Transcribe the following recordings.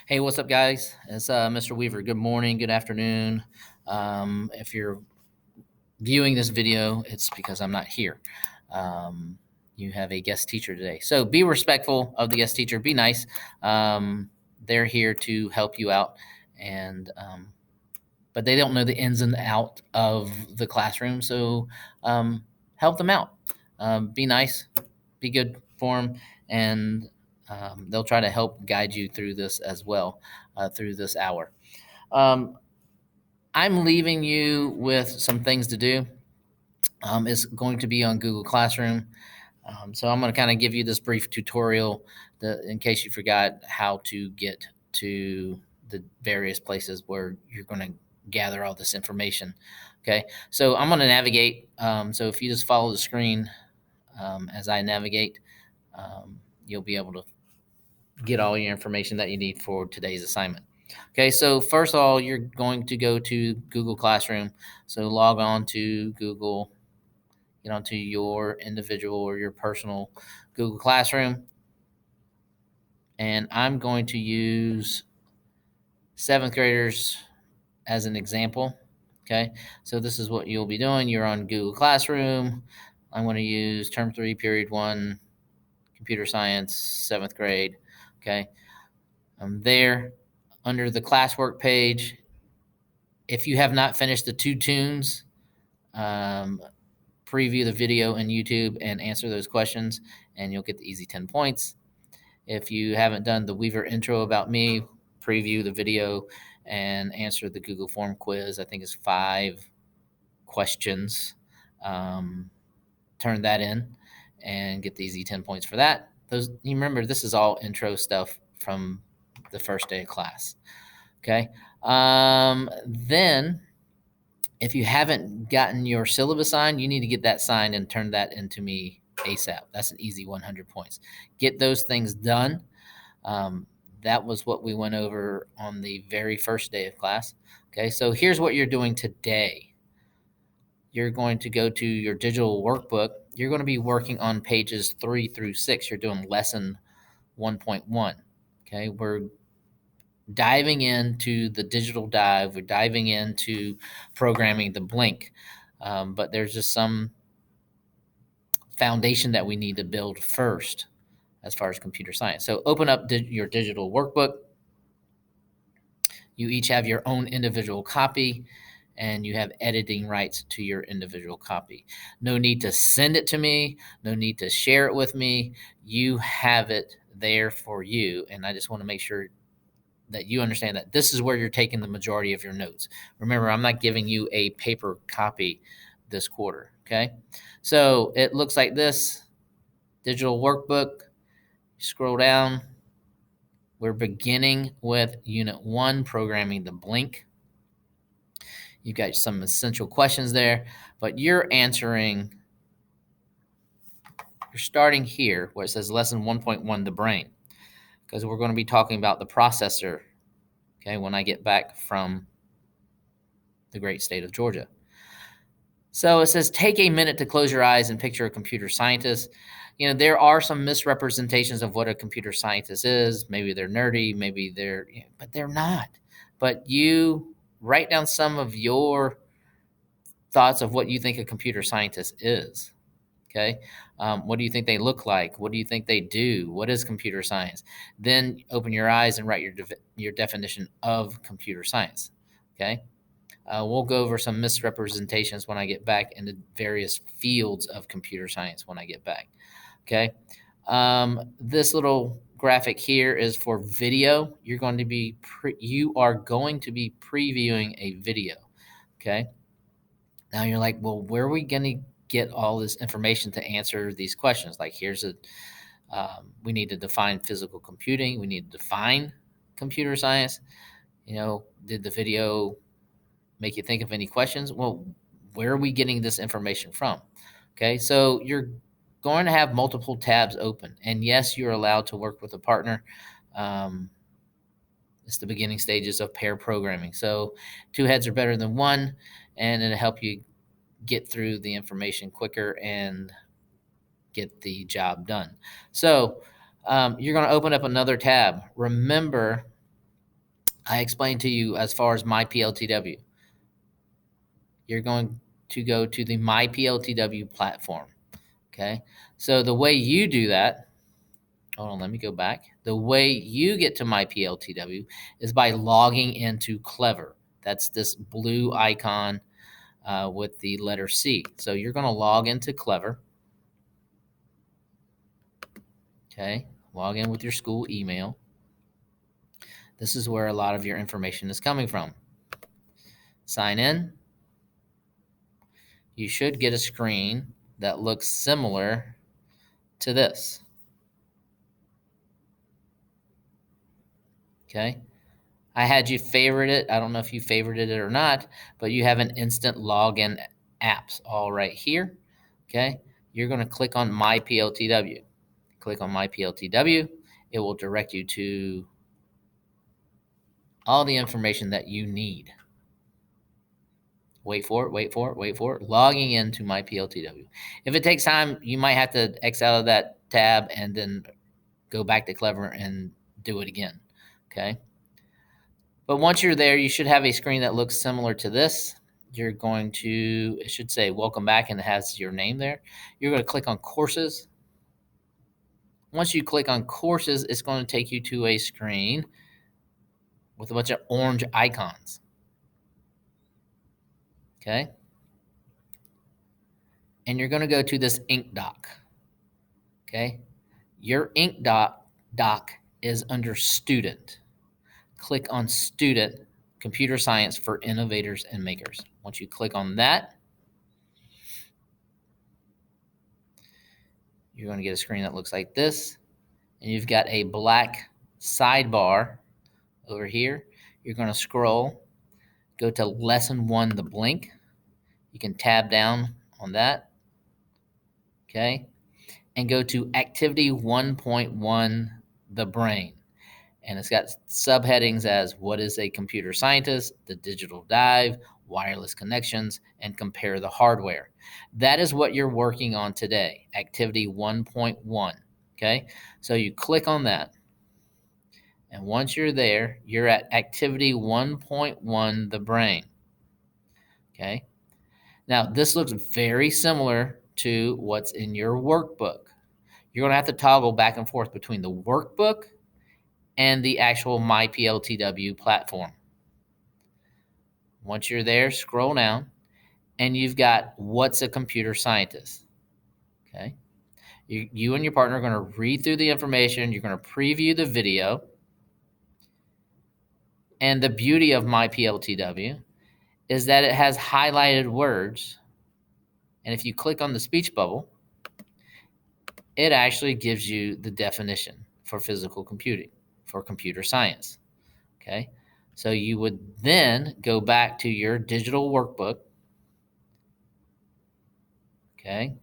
Hey, what's up, guys? It's Mr. Weaver. Good morning, good afternoon. If you're viewing this video, it's because I'm not here. You have a guest teacher today. So be respectful of the guest teacher. Be nice. They're here to help you out, and but they don't know the ins and out of the classroom. So help them out. Be nice. Be good for them, and they'll try to help guide you through this as well, through this hour. Um, I'm leaving you with some things to do. It's going to be on Google Classroom. So I'm going to kind of give you this brief tutorial in case you forgot how to get to the various places where you're going to gather all this information. Okay, so I'm going to navigate. So if you just follow the screen as I navigate, you'll be able to get all your information that you need for today's assignment. Okay, so first of all, you're going to go to Google Classroom. So log on to Google, get onto your individual or your personal Google Classroom. And I'm going to use seventh graders as an example. Okay, so this is what you'll be doing. You're on Google Classroom. I'm going to use Term 3, Period 1, Computer Science, 7th grade. Okay, I'm there. Under the classwork page, if you have not finished the 2 tunes, preview the video in YouTube and answer those questions, and you'll get the easy 10 points. If you haven't done the Weaver intro about me, preview the video and answer the Google form quiz. I think it's 5 questions. Turn that in and get the easy 10 points for that. You remember, this is all intro stuff from the first day of class. Okay. Then if you haven't gotten your syllabus signed, you need to get that signed and turn that into me ASAP. That's an easy 100 points. Get those things done. That was what we went over on the very first day of class. Okay, so here's what you're doing today. You're going to go to your digital workbook. You're going to be working on pages 3 through 6. You're doing lesson 1.1. Okay, we're diving into the digital dive. We're diving into programming the blink. But there's just some foundation that we need to build first as far as computer science. So open up your digital workbook. You each have your own individual copy, and you have editing rights to your individual copy. No need to send it to me. No need to share it with me. You have it there for you. And I just want to make sure that you understand that this is where you're taking the majority of your notes. Remember, I'm not giving you a paper copy this quarter, okay? So it looks like this, digital workbook. Scroll down. We're beginning with Unit 1, Programming the Blink. You've got some essential questions there, but you're starting here where it says Lesson 1.1, the brain, because we're going to be talking about the processor, okay, when I get back from the great state of Georgia. So it says, take a minute to close your eyes and picture a computer scientist. You know, there are some misrepresentations of what a computer scientist is. Maybe they're nerdy, but they're not. But you write down some of your thoughts of what you think a computer scientist is. Okay. What do you think they look like? What do you think they do? What is computer science? Then open your eyes and write your definition of computer science. Okay. We'll go over some misrepresentations when I get back into various fields of computer science when I get back. Okay. This little graphic here is for video. You are going to be previewing a video. Okay. Now you're like, well, where are we going to get all this information to answer these questions? Like, we need to define physical computing. We need to define computer science. You know, did the video make you think of any questions? Well, where are we getting this information from? Okay, so you're going to have multiple tabs open. And yes, you're allowed to work with a partner. It's the beginning stages of pair programming. So 2 heads are better than 1, and it'll help you get through the information quicker and get the job done. So you're going to open up another tab. Remember, I explained to you as far as MyPLTW. You're going to go to the MyPLTW platform. Okay. So the way you do that, hold on, let me go back. The way you get to MyPLTW is by logging into Clever. That's this blue icon with the letter C. So you're going to log into Clever. Okay. Log in with your school email. This is where a lot of your information is coming from. Sign in. You should get a screen that looks similar to this. Okay. I had you favorite it. I don't know if you favorited it or not, but you have an instant login apps all right here. Okay. You're going to click on MyPLTW. Click on MyPLTW. It will direct you to all the information that you need. Wait for it, wait for it, wait for it. Logging into MyPLTW. If it takes time, you might have to X out of that tab and then go back to Clever and do it again. Okay. But once you're there, you should have a screen that looks similar to this. You're going to, it should say welcome back and it has your name there. You're going to click on courses. Once you click on courses, it's going to take you to a screen with a bunch of orange icons. Okay. And you're going to go to this ink doc. Okay. Your ink doc is under student. Click on student, computer science for innovators and makers. Once you click on that, you're going to get a screen that looks like this. And you've got a black sidebar over here. You're going to scroll, go to lesson 1, the blink. You can tab down on that. Okay. And go to activity 1.1, the brain. And it's got subheadings as what is a computer scientist, the digital dive, wireless connections, and compare the hardware. That is what you're working on today, activity 1.1. Okay, so you click on that. And once you're there, you're at activity 1.1, the brain. Okay, now this looks very similar to what's in your workbook. You're going to have to toggle back and forth between the workbook and the actual MyPLTW platform. Once you're there, scroll down, and you've got what's a computer scientist. Okay. You and your partner are going to read through the information. You're going to preview the video. And the beauty of MyPLTW is that it has highlighted words. And if you click on the speech bubble, it actually gives you the definition for physical computing, for computer science. Okay. So you would then go back to your digital workbook. Okay.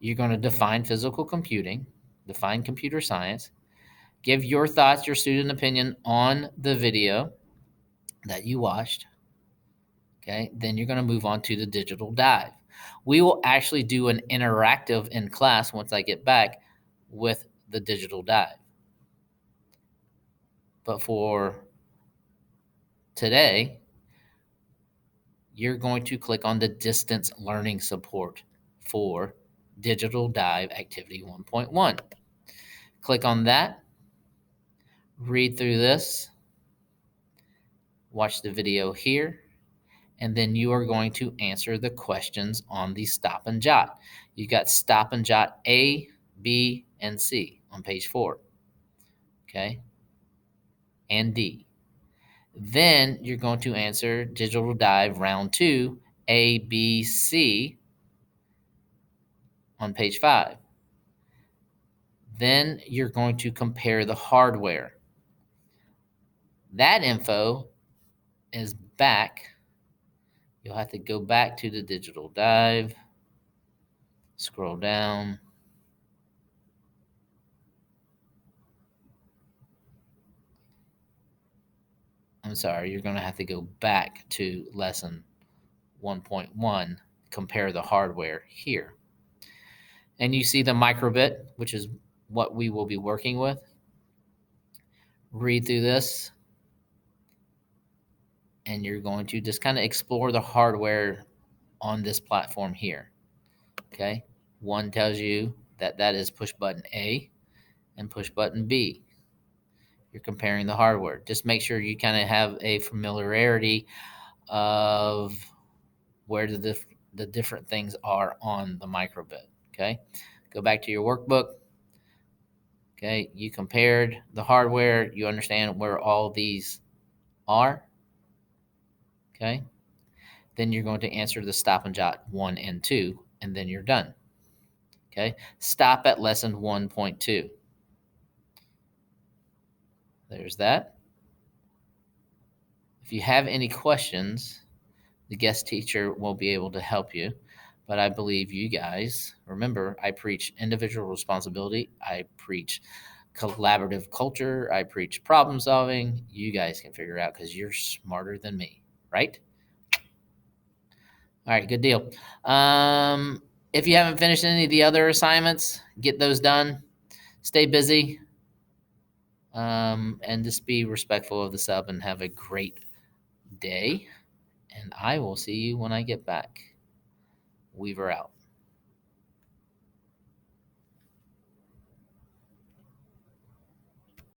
You're going to define physical computing, define computer science, give your thoughts, your student opinion on the video that you watched. Okay. Then you're going to move on to the digital dive. We will actually do an interactive in class once I get back with the digital dive. But for today, you're going to click on the distance learning support for digital dive activity 1.1. Click on that, read through this, watch the video here, and then you are going to answer the questions on the stop and jot. You got stop and jot A, B, and C on page 4. Okay? And D. Then you're going to answer digital dive round 2, A, B, C on page 5. Then you're going to compare the hardware. That info is back. You'll have to go back to the digital dive, scroll down. I'm sorry, you're going to have to go back to lesson 1.1, compare the hardware here. And you see the microbit, which is what we will be working with. Read through this. and you're going to just kind of explore the hardware on this platform here. Okay. One tells you that that is push button A and push button B. You're comparing the hardware. Just make sure you kind of have a familiarity of where the different things are on the microbit. Okay. Go back to your workbook. Okay. You compared the hardware. You understand where all these are. Okay. Then you're going to answer the stop and jot 1 and 2, and then you're done. Okay. Stop at lesson 1.2. There's that. If you have any questions, the guest teacher will be able to help you. But I believe you guys, remember, I preach individual responsibility. I preach collaborative culture. I preach problem solving. You guys can figure it out because you're smarter than me, right? All right, good deal. If you haven't finished any of the other assignments, get those done. Stay busy. And just be respectful of the sub and have a great day. And I will see you when I get back. Weaver out.